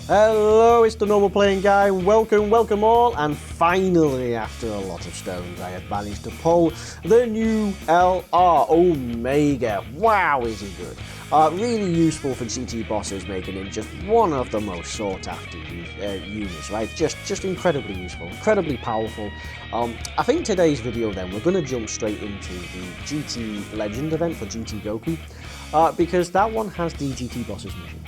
Hello, it's the Normal Playing Guy. Welcome all, and finally, after a lot of stones, I have managed to pull the new LR Omega. Wow, is he good. Really useful for GT bosses, making him just one of the most sought after units, right? Just incredibly useful, incredibly powerful. I think today's video then, we're going to jump straight into the GT Legend event for GT Goku, because that one has the GT bosses mission.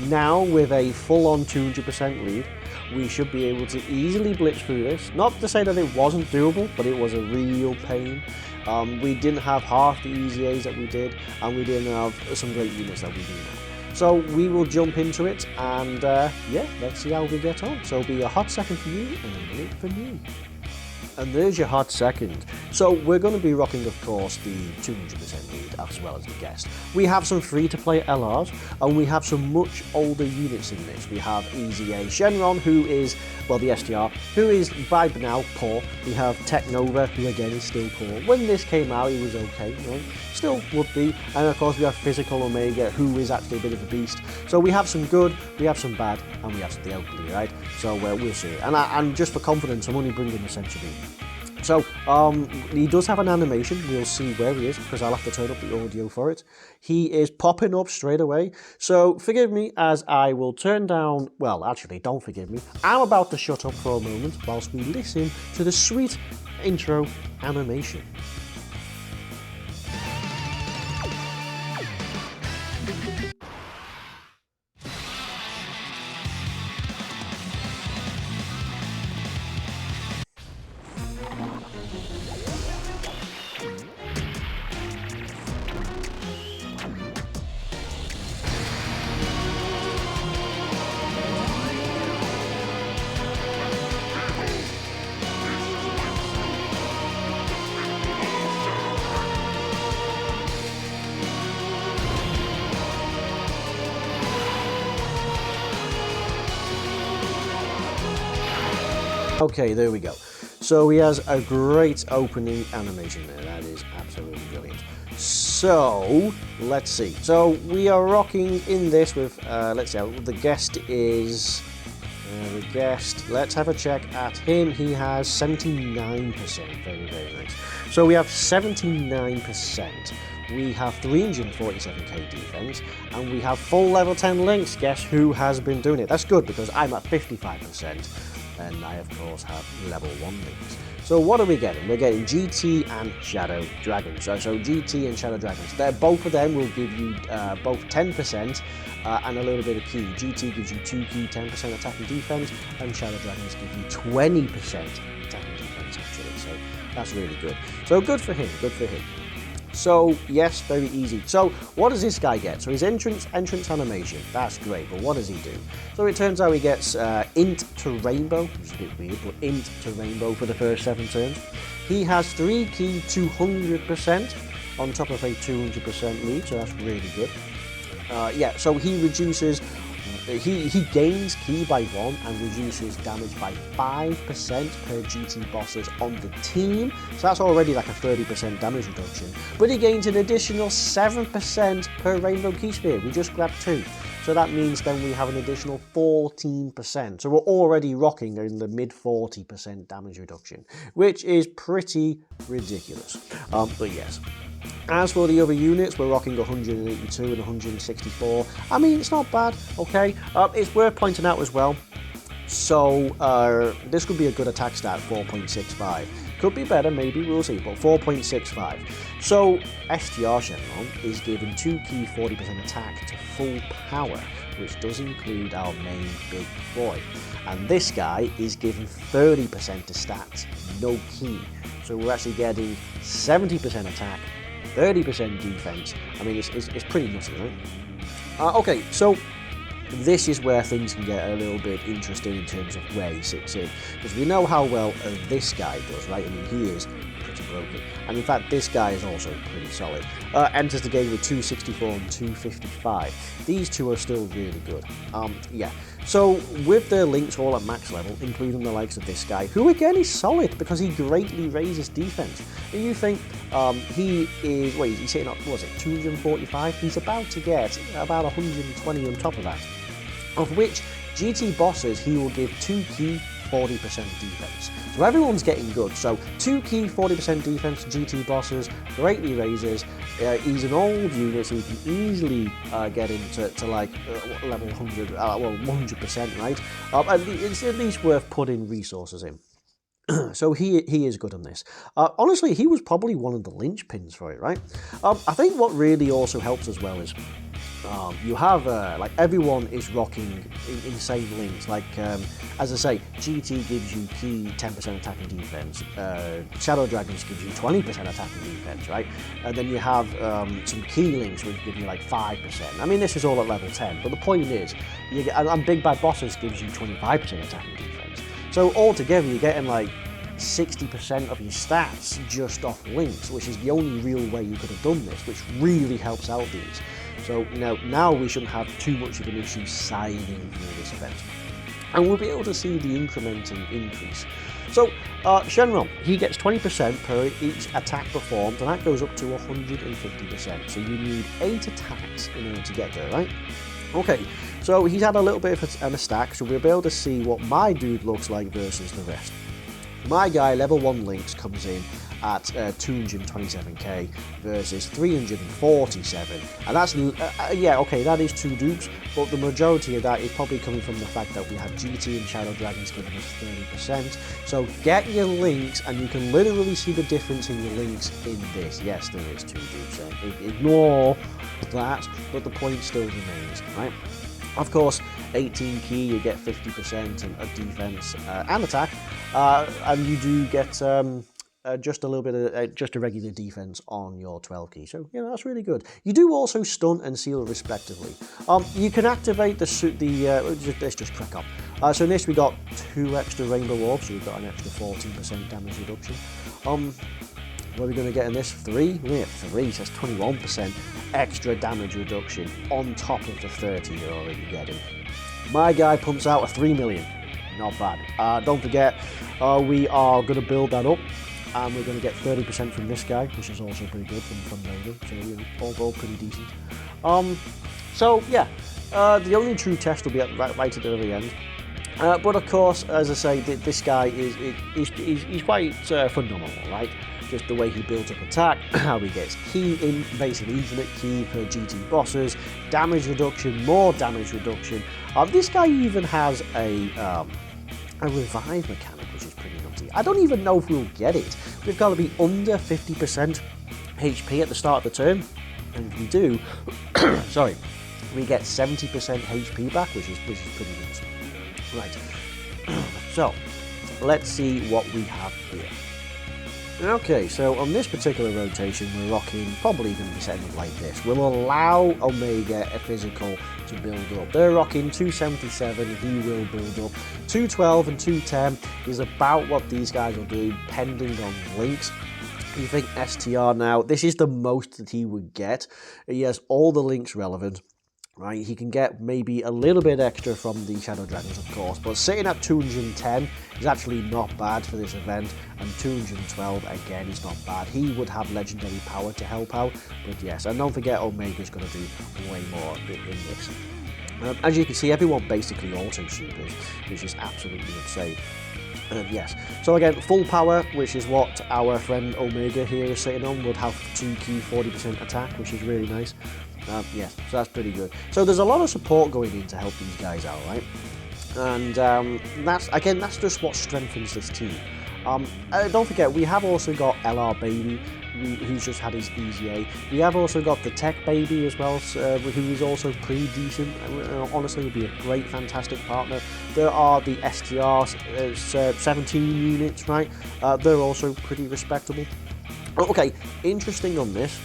Now, with a full-on 200% lead, we should be able to easily blitz through this. Not to say that it wasn't doable, but it was a real pain. We didn't have half the easy A's that we did, and we didn't have some great units that we do now. So we will jump into it, and yeah, let's see how we get on. So it'll be a hot second for you, and a minute for me. And there's your hot second. So we're going to be rocking, of course, the 200% lead as well as the guest. We have some free-to-play LRs, and we have some much older units in this. We have Easy A Shenron, who is, well, the STR, who is by now poor. We have Technova, who again is still poor. When this came out, he was okay, right? Still would be. And of course, we have Physical Omega, who is actually a bit of a beast. So we have some good, we have some bad, and we have some ugly, right? So we'll see. And just for confidence, I'm only bringing the Century. So, he does have an animation. We'll see where he is, because I'll have to turn up the audio for it. He is popping up straight away. So, forgive me as I will turn down... Well, actually, don't forgive me. I'm about to shut up for a moment whilst we listen to the sweet intro animation. Okay, there we go. So he has a great opening animation there. That is absolutely brilliant. So, let's see. So, we are rocking in this with, let's see, the guest is... the guest, let's have a check at him. He has 79%. Very, very nice. So, we have 79%. We have 347k defense, and we have full level 10 links. Guess who has been doing it? That's good, because I'm at 55%. And I, of course, have level 1 links. So what are we getting? We're getting GT and Shadow Dragons. So GT and Shadow Dragons. Both of them will give you both 10% and a little bit of key. GT gives you 2 key, 10% attack and defense, and Shadow Dragons give you 20% attack and defense, actually. So that's really good. So good for him, good for him. So, yes, very easy. So, what does this guy get? So, his entrance animation, that's great, but what does he do? So, it turns out he gets int to rainbow, which is a bit weird, but int to rainbow for the first 7 turns. He has 3 key 200% on top of a 200% lead, so that's really good. Yeah, so he reduces... He gains key by 1 and reduces damage by 5% per GT bosses on the team. So that's already like a 30% damage reduction. But he gains an additional 7% per Rainbow Key Sphere. We just grabbed 2. So that means then we have an additional 14%. So we're already rocking in the mid 40% damage reduction, which is pretty ridiculous. But yes. As for the other units, we're rocking 182 and 164. I mean, it's not bad, okay? It's worth pointing out as well. So, this could be a good attack stat, 4.65. Could be better, maybe, we'll see, but 4.65. So, STR Shenron is given 2 key 40% attack to full power, which does include our main big boy. And this guy is given 30% to stats, no key. So we're actually getting 70% attack, 30% defense. I mean, it's pretty nutty, right? Okay, so this is where things can get a little bit interesting in terms of where he sits in, because we know how well this guy does, right? I mean, he is pretty broken, and in fact, this guy is also pretty solid. Enters the game with 264 and 255. These two are still really good. Yeah. So with their links all at max level, including the likes of this guy, who again is solid because he greatly raises defense. And you think he is, wait, he's hitting up, what was it, 245? He's about to get about 120 on top of that, of which GT bosses, he will give 2 key 40% defense. So everyone's getting good. So 2 key 40% defense GT bosses greatly raises. He's an old unit, so you can easily get him to like level 100, well 100%, right? It's at least worth putting resources in. So he is good on this. Honestly, he was probably one of the linchpins for it, right? I think what really also helps as well is you have, like, everyone is rocking insane links. Like, as I say, GT gives you key 10% attack and defense. Shadow Dragons gives you 20% attack and defense, right? And then you have some key links which give you like 5%. I mean, this is all at level 10, but the point is, you get, and Big Bad Bosses gives you 25% attack and defense. So altogether, you're getting like 60% of your stats just off links, which is the only real way you could have done this, which really helps out these. So now we shouldn't have too much of an issue siding through this event. And we'll be able to see the incrementing increase. So Shenron, he gets 20% per each attack performed, and that goes up to 150%. So you need 8 attacks in order to get there, right? Okay, so he's had a little bit of a stack, so we'll be able to see what my dude looks like versus the rest. My guy, level 1 links, comes in at 227k versus 347, and that's, yeah, okay, that is 2 dupes, but the majority of that is probably coming from the fact that we have GT and Shadow Dragons giving us 30%. So get your links, and you can literally see the difference in your links in this. Yes, there is 2 dupes, ignore that, but the point still remains, right? Of course, 18 key, you get 50% of defense and attack, and you do get just a little bit of just a regular defense on your 12 key. So, you know, that's really good. You do also stun and seal respectively. You can activate let's just crack on. So in this we got 2 extra rainbow orbs, so we've got an extra 14% damage reduction. What are we going to get in this? 3? We get 3, so that's 21% extra damage reduction on top of the 30 you're already getting. My guy pumps out a 3 million. Not bad. Don't forget, we are going to build that up, and we're going to get 30% from this guy, which is also pretty good from Logan. So, you know, all pretty decent. So yeah, the only true test will be right at the very end. But of course, as I say, this guy is quite phenomenal, right? Just the way he builds up attack, how he gets key in, basically infinite key per GT bosses, damage reduction, more damage reduction. This guy even has a revive mechanic, which is pretty nutty. I don't even know if we'll get it. We've got to be under 50% HP at the start of the turn, and if we do, sorry, we get 70% HP back, which is pretty nice. Right, so let's see what we have here. Okay, so on this particular rotation, we're rocking, probably going to be setting up like this. We'll allow Omega a physical to build up. They're rocking 277, he will build up. 212 and 210 is about what these guys will do, depending on links. You think STR now, this is the most that he would get. He has all the links relevant. Right, he can get maybe a little bit extra from the Shadow Dragons, of course, but sitting at 210 is actually not bad for this event, and 212 again is not bad. He would have legendary power to help out, but yes, and don't forget Omega's going to do way more in this. As you can see, everyone basically auto supers, which is absolutely insane. Yes, so again, full power, which is what our friend Omega here is sitting on, would have 2 key 40% attack, which is really nice. Yes, so that's pretty good. So there's a lot of support going in to help these guys out, right? And that's just what strengthens this team. Don't forget, we have also got LR Baby, who's just had his EZA. We have also got the Tech Baby as well, who is also pretty decent. Honestly, would be a great, fantastic partner. There are the STR 17 units, right? They're also pretty respectable. Okay, interesting on this.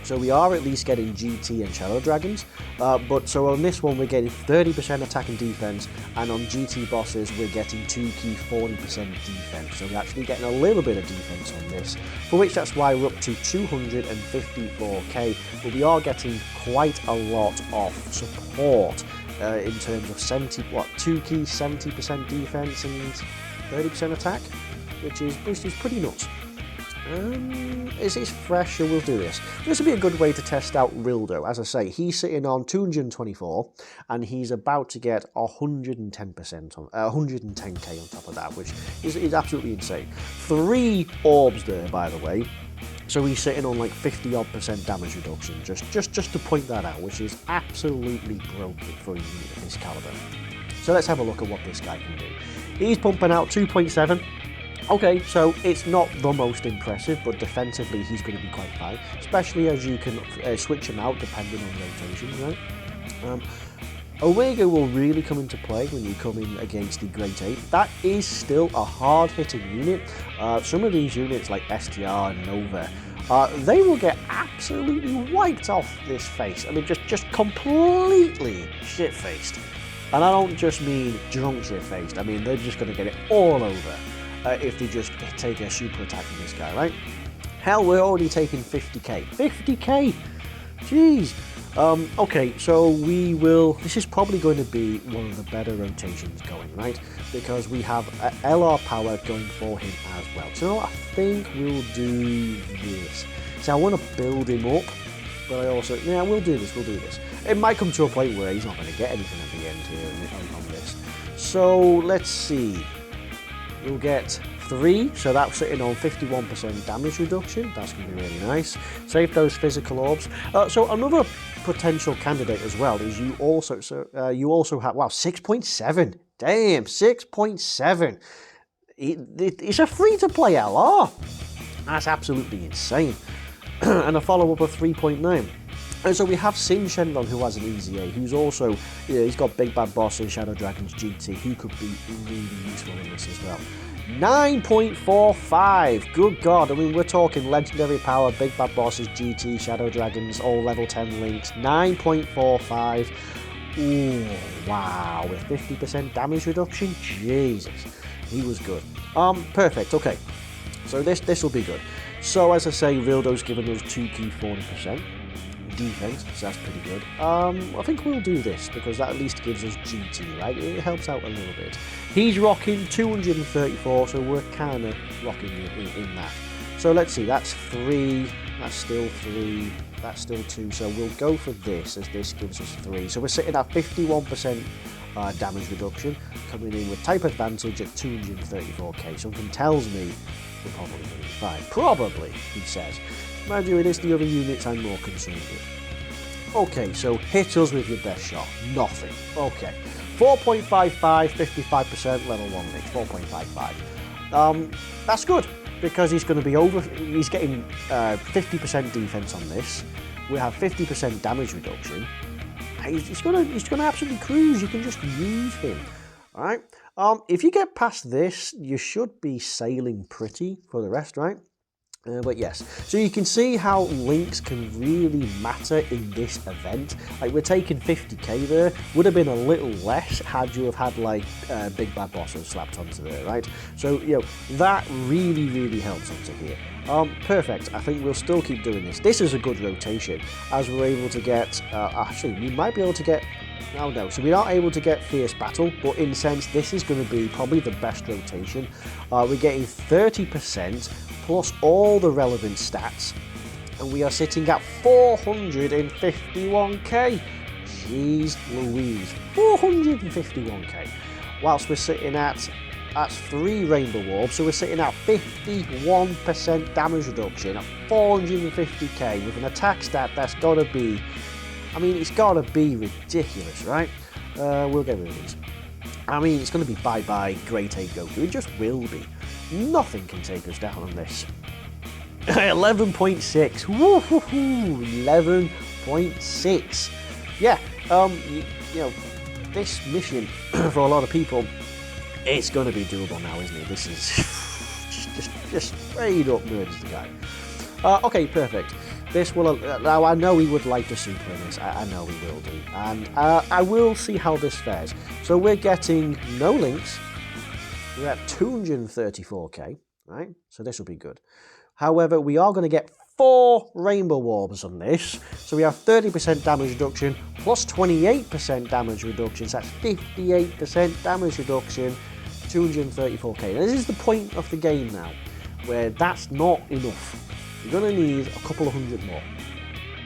So we are at least getting GT and Shadow Dragons, but so on this one we're getting 30% attack and defense, and on GT bosses we're getting 2 key 40% defense. So we're actually getting a little bit of defense on this, for which that's why we're up to 254k, but we are getting quite a lot of support in terms of 2 key 70% defense and 30% attack, which is pretty nuts. Is it fresh? So we'll do this. This would be a good way to test out Rildo. As I say, he's sitting on 224, and he's about to get 110% on 110k on top of that, which is absolutely insane. 3 orbs there, by the way. So he's sitting on like 50-odd% damage reduction. Just to point that out, which is absolutely broken for a unit of this caliber. So let's have a look at what this guy can do. He's pumping out 2.7. Okay, so it's not the most impressive, but defensively he's going to be quite fine, especially as you can switch him out depending on rotations, right? Omega will really come into play when you come in against the Great Ape. That is still a hard-hitting unit. Some of these units like STR and Nova, they will get absolutely wiped off this face. I mean, just completely shit-faced. And I don't just mean drunk shit-faced, I mean they're just going to get it all over. If they just take a super attack from this guy, right? Hell, we're already taking 50k. 50k! Jeez! Okay, so we will... This is probably going to be one of the better rotations going, right? Because we have LR power going for him as well. So, you know what? I think we'll do this. So I want to build him up, but I also... Yeah, we'll do this. It might come to a point where he's not going to get anything at the end here on this. So, let's see. We'll get 3, so that's sitting on 51% damage reduction. That's going to be really nice. Save those physical orbs. So another potential candidate as well is you also have, wow, 6.7. Damn, 6.7. It's a free-to-play LR. That's absolutely insane. And a follow-up of 3.9. And so we have Shenron, who has an EZA, who's also, he's got Big Bad Boss and Shadow Dragons GT, who could be really useful in this as well. 9.45, good God, I mean, we're talking legendary power, Big Bad Bosses, GT, Shadow Dragons, all level 10 links, 9.45, ooh, wow, with 50% damage reduction, Jesus, he was good. Perfect, okay, so this will be good. So as I say, Rildo's given us 2 key 40%. Defense, so that's pretty good. I think we'll do this because that at least gives us GT, right? It helps out a little bit. He's rocking 234, so we're kind of rocking in that. So let's see, that's 3, that's still 3, that's still 2, so we'll go for this as this gives us 3. So we're sitting at 51% damage reduction, coming in with type advantage at 234k. Something tells me we're probably going to be fine. Probably, he says. Mind you, it is the other units I'm more concerned with. Okay, so hit us with your best shot. Nothing. Okay. 4.55, 55%, level 1 mix, 4.55. That's good, because he's going to be he's getting 50% defense on this. We have 50% damage reduction. He's going to absolutely cruise. You can just use him. All right. If you get past this, you should be sailing pretty for the rest, right? But yes, so you can see how links can really matter in this event. Like, we're taking 50k there, would have been a little less had you have had like Big Bad Bosses slapped onto there, right? So, you know, that really helps onto here. Perfect, I think we'll still keep doing this. This is a good rotation, as we're able to get, actually, we might be able to get, oh no, so we aren't able to get Fierce Battle, but in a sense, this is going to be probably the best rotation. We're getting 30%, plus all the relevant stats, and we are sitting at 451k. Jeez Louise, 451k. Whilst we're sitting at, that's 3 Rainbow Orbs, so we're sitting at 51% damage reduction at 450k with an attack stat that's got to be, I mean, it's got to be ridiculous, right? We'll get rid of these. I mean, it's going to be bye-bye Great Ape Goku, it just will be. Nothing can take us down on this. 11.6. Woo-hoo-hoo! 11.6. Yeah, you know, this mission for a lot of people, it's going to be doable now, isn't it? This is just straight up murders the guy. Okay, perfect. This will, now I know he would like to super in this, I know he will do, and I will see how this fares. So we're getting no links, we're at 234k, right? So this will be good. However, we are going to get 4 Rainbow Orbs on this, so we have 30% damage reduction, plus 28% damage reduction, so that's 58% damage reduction, 234k. Now, this is the point of the game now. where that's not enough. You're going to need a couple of hundred more.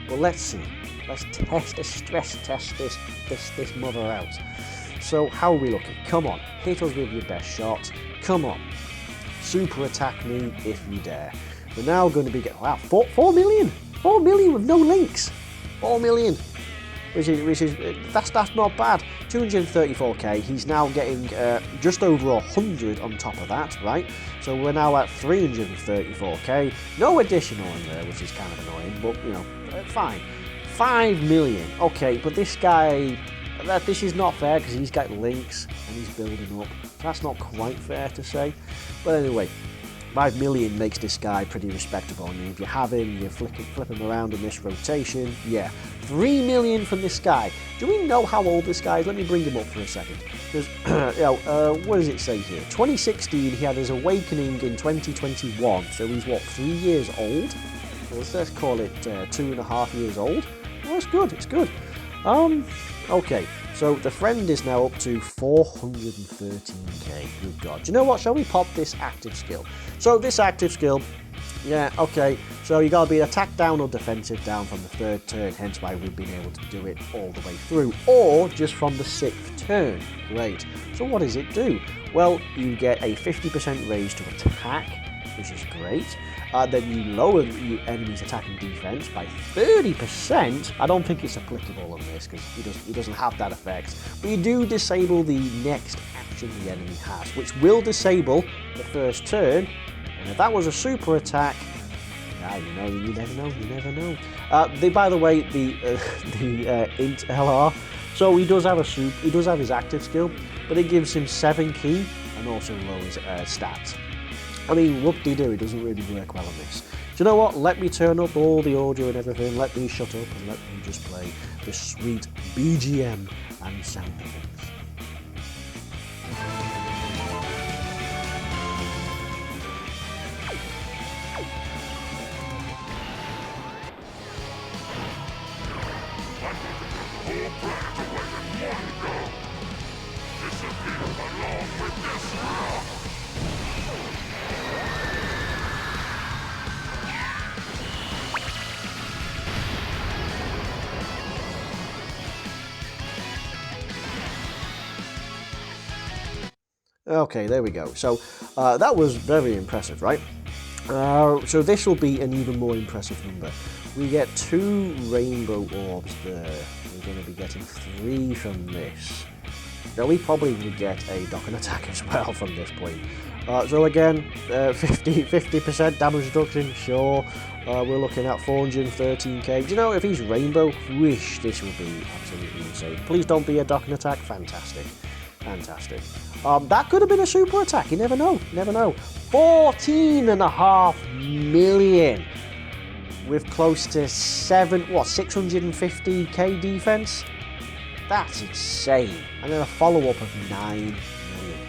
But let's see. Let's stress test this mother out. So how are we looking? Come on, hit us with your best shot. Come on, super attack me if you dare. We're now going to be getting 4 million. 4 million with no links. 4 million, which is that's not bad. 234k. He's now getting just over 100 on top of that, right? So we're now at 334k. No additional in there, which is kind of annoying, but you know, fine. 5 million. Okay, but this guy, this is not fair because he's got links and he's building up. That's not quite fair to say. But anyway, 5 million makes this guy pretty respectable. I mean, if you have him, you flip him around in this rotation, yeah. 3 million from this guy. Do we know how old this guy is? Let me bring him up for a second. Because, what does it say here? 2016, he had his awakening in 2021. So he's, what, 3 years old? Well, let's call it 2.5 years old. Oh, it's good, it's good. Okay, so the friend is now up to 413k. Good God. Do you know what? Shall we pop this active skill? So this active skill, yeah, okay. So you gotta be attack down or defensive down from the 3rd turn, hence why we've been able to do it all the way through, or just from the 6th turn. Great. So what does it do? Well, you get a 50% raise to attack, which is great. Then you lower your enemy's attack and defense by 30%. I don't think it's applicable on this because he doesn't have that effect. But you do disable the next action the enemy has, which will disable the 1st turn. And if that was a super attack, you never know. By the way, the int LR. So he does have his active skill, but it gives him 7 key and also lowers stats. I mean, whoop-de-doo, it doesn't really work well on this. Do you know what? Let me turn up all the audio and everything. Let me shut up and let me just play this sweet BGM and sound effects. Okay, there we go. So that was very impressive, right? So this will be an even more impressive number. We get 2 rainbow orbs there. We're going to be getting 3 from this. Now we probably would get a dock and attack as well from this point. So again, 50% damage reduction, sure. We're looking at 413k. Do you know, if he's rainbow, wish this would be absolutely insane. Please don't be a dock and attack. Fantastic. Fantastic. That could have been a super attack. You never know. Never know. 14.5 million with close to 650k defense. That's insane. And then a follow-up of 9 million.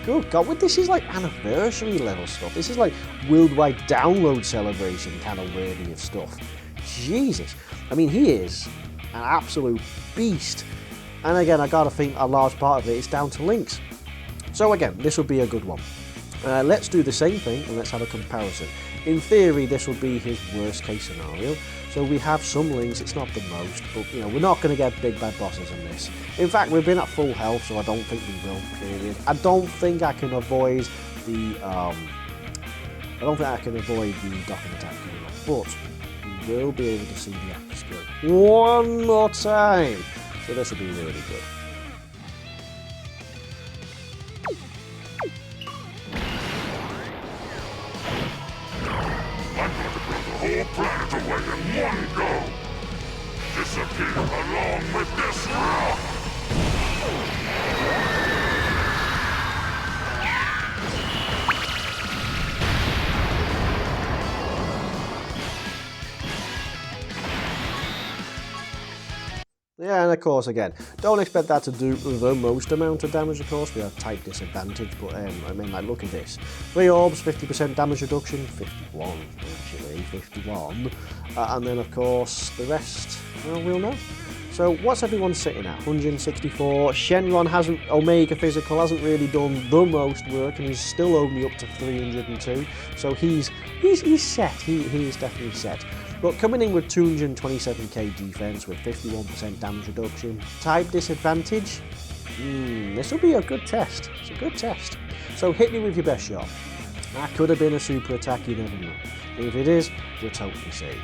Good God, this is like anniversary level stuff. This is like worldwide download celebration kind of worthy of stuff. Jesus. I mean, he is an absolute beast. And again, I gotta think a large part of it is down to links. So again, this will be a good one. Let's do the same thing and let's have a comparison. In theory, this will be his worst case scenario. So we have some links, it's not the most, but you know, we're not going to get big bad bosses in this. In fact, we've been at full health, so I don't think we will, period. I don't think I can avoid the dock and attack coming up, but we will be able to see the active skill one more time. So this will be really good. Whole planet away in one go! Disappear along with this rock! Yeah, and of course, again, don't expect that to do the most amount of damage, of course. We have type disadvantage, but I mean, like, look at this. 3 orbs, 50% damage reduction, 51, actually, 51. And then, of course, the rest, well, we'll know. So what's everyone sitting at? 164. Shenron hasn't, Omega Physical hasn't really done the most work, and he's still only up to 302. So he's set. He is definitely set. But coming in with 227k defense with 51% damage reduction, type disadvantage. This will be a good test. It's a good test. So hit me with your best shot. That could have been a super attack. You never know. If it is, we're totally safe.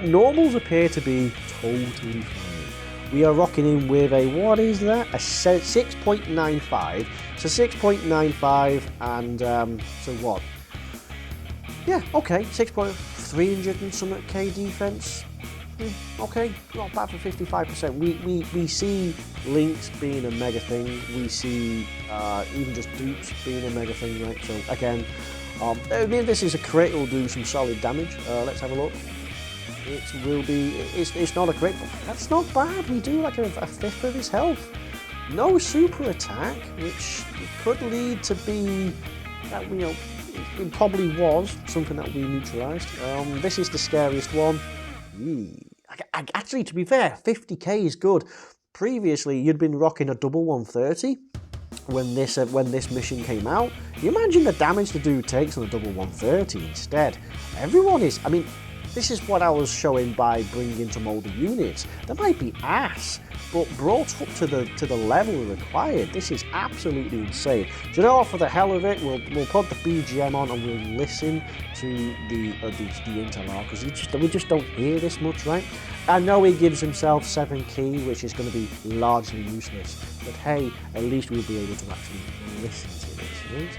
Normals appear to be totally fine. We are rocking in with a, what is that? A 6.95. So 6.95 and, so what? Yeah, okay, 300 and some K defense. Okay, not bad for 55%. We see links being a mega thing. We see even just dupes being a mega thing, right? So again, I mean, this is a crit, will do some solid damage. Let's have a look. It will be, it's not a crit, but that's not bad. We do like a fifth of his health. No super attack, which could lead to be, that you know, it probably was something that we neutralised. This is the scariest one. Actually, to be fair, 50k is good. Previously, you'd been rocking a double 130 when this mission came out. You imagine the damage the dude takes on a double 130 instead. Everyone is, I mean, this is what I was showing by bringing some older units. They might be ass, but brought up to the level required, this is absolutely insane. Do you know what, for the hell of it, we'll put the BGM on and we'll listen to the interlar, because we just don't hear this much, right? I know he gives himself 7 key, which is going to be largely useless, but hey, at least we'll be able to actually listen to this, right?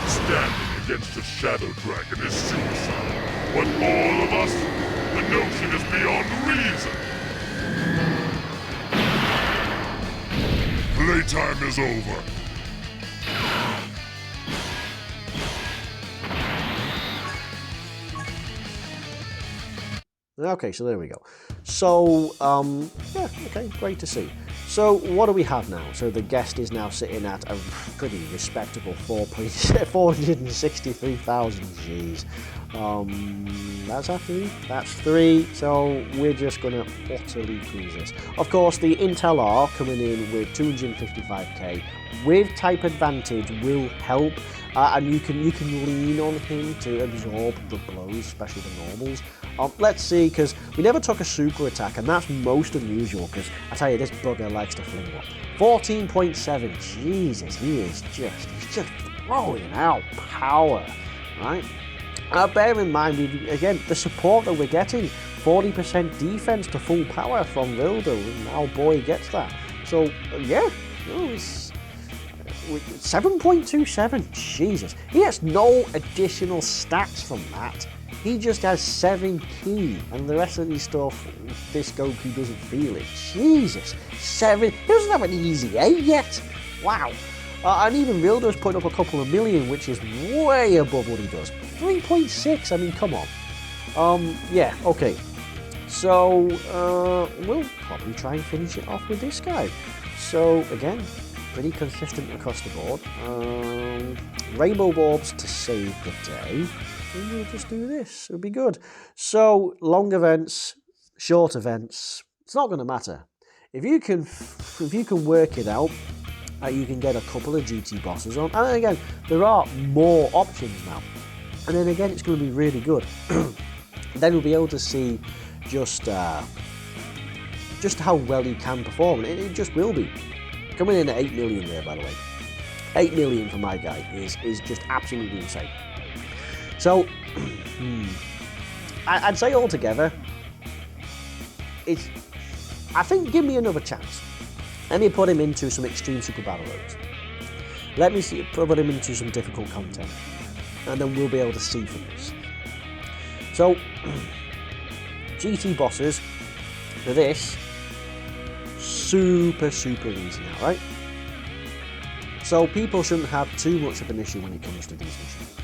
Standing against a shadow dragon is suicide. But all of us, the notion is beyond reason. Playtime is over. Okay, so there we go. So, yeah, okay, great to see. So, what do we have now? So, the guest is now sitting at a pretty respectable 463,000 Gs. That's that 3? That's 3, so we're just going to utterly cruise this. Of course, the Intel R coming in with 255k with type advantage will help, and you can lean on him to absorb the blows, especially the normals. Let's see, because we never took a super attack, and that's most unusual, because I tell you, this bugger likes to fling one. 14.7, Jesus, he's just throwing out power, right? Bear in mind, again, the support that we're getting, 40% defense to full power from Vildo, and our boy gets that. So, yeah, it's 7.27, Jesus. He has no additional stats from that. He just has 7 key, and the rest of the stuff, this Goku doesn't feel it. Jesus, 7. He doesn't have an easy 8 yet. Wow. And even Vildo's putting up a couple of million, which is way above what he does. 3.6, I mean, come on. Yeah, okay. So, we'll probably try and finish it off with this guy. So, again, pretty consistent across the board. Rainbow Orbs to save the day. And we'll just do this. It'll be good. So, long events, short events, it's not going to matter. If you can work it out, you can get a couple of GT bosses on. And again, there are more options now. And then again, it's going to be really good. Then we'll be able to see just how well he can perform. It just will be. Coming in at 8 million there, by the way. 8 million for my guy is just absolutely insane. So, I'd say altogether, I think give me another chance. Let me put him into some extreme super battle roads. Let me put him into some difficult content. And then we'll be able to see from this. So, GT bosses, for this, super easy now, right? So people shouldn't have too much of an issue when it comes to these missions.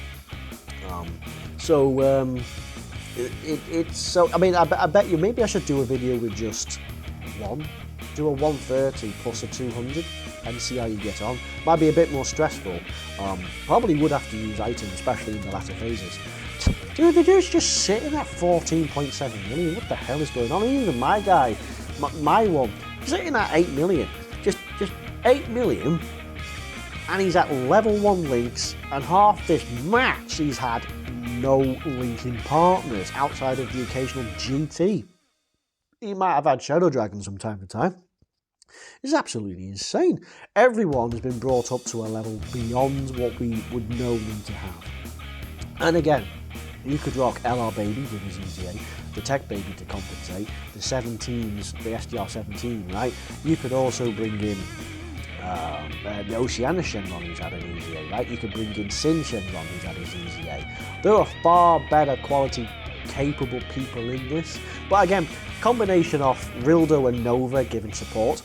I mean, I bet you maybe I should do a video with just one. Do a 130 plus a 200. and see how you get on. Might be a bit more stressful. Probably would have to use items, especially in the latter phases. Dude, the dude's just sitting at 14.7 million. What the hell is going on? Even my guy, my one, sitting at 8 million. Just 8 million. And he's at level 1 links, and half this match he's had no linking partners outside of the occasional GT. He might have had Shadow Dragons from time to time. It's absolutely insane. Everyone has been brought up to a level beyond what we would know them to have. And again, you could rock LR Baby with his EZA, the Tech Baby to compensate, the 17s, the SDR 17, right? You could also bring in the Oceania Shenron who's had an EZA, right? You could bring in Sin Shenron who's had his EZA. There are far better quality, capable people in this. But again, combination of Rildo and Nova giving support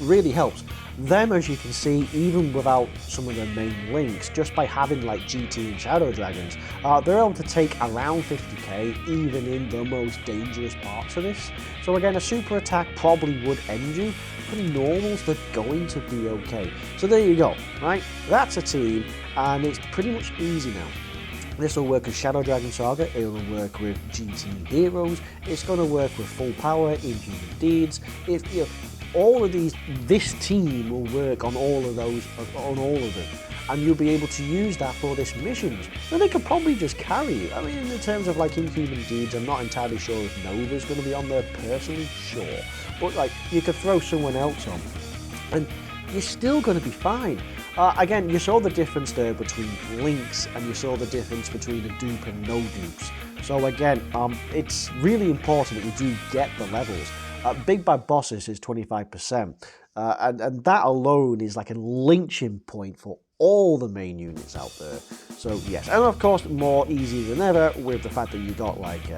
really helps. Them, as you can see, even without some of the main links, just by having like GT and Shadow Dragons, they're able to take around 50k even in the most dangerous parts of this. So again, a super attack probably would end you, but in normals they're going to be okay. So there you go, right? That's a team, and it's pretty much easy now. This will work with Shadow Dragon Saga, it will work with GT Heroes, it's going to work with Full Power, Inhuman Deeds. If you all of these, this team will work on all of those, on all of them, and you'll be able to use that for this missions. So they could probably just carry you. I mean, in terms of like Inhuman Deeds, I'm not entirely sure if Nova's going to be on there personally, sure, but like you could throw someone else on, and you're still going to be fine. Again, you saw the difference there between links, and you saw the difference between a dupe and no dupes. So again, it's really important that you do get the levels. Big Bad Bosses is 25%, and that alone is like a lynching point for all the main units out there. So yes, and of course more easy than ever with the fact that you got like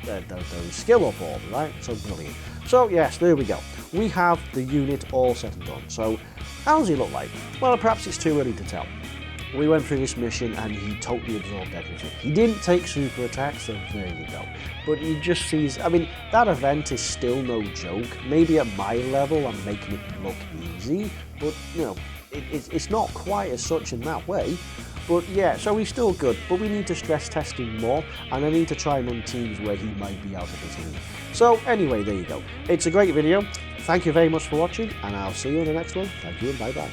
those skill up orbs, right? So brilliant. So yes, there we go. We have the unit all set and done. So how does he look like? Well, perhaps it's too early to tell. We went through this mission and he totally absorbed everything. He didn't take super attacks, so there you go. But he just sees, I mean, that event is still no joke. Maybe at my level I'm making it look easy, but you know, it's not quite as such in that way. But yeah, so he's still good, but we need to stress test him more, and I need to try him on teams where he might be out of his league. So anyway, there you go. It's a great video. Thank you very much for watching, and I'll see you in the next one. Thank you and bye bye.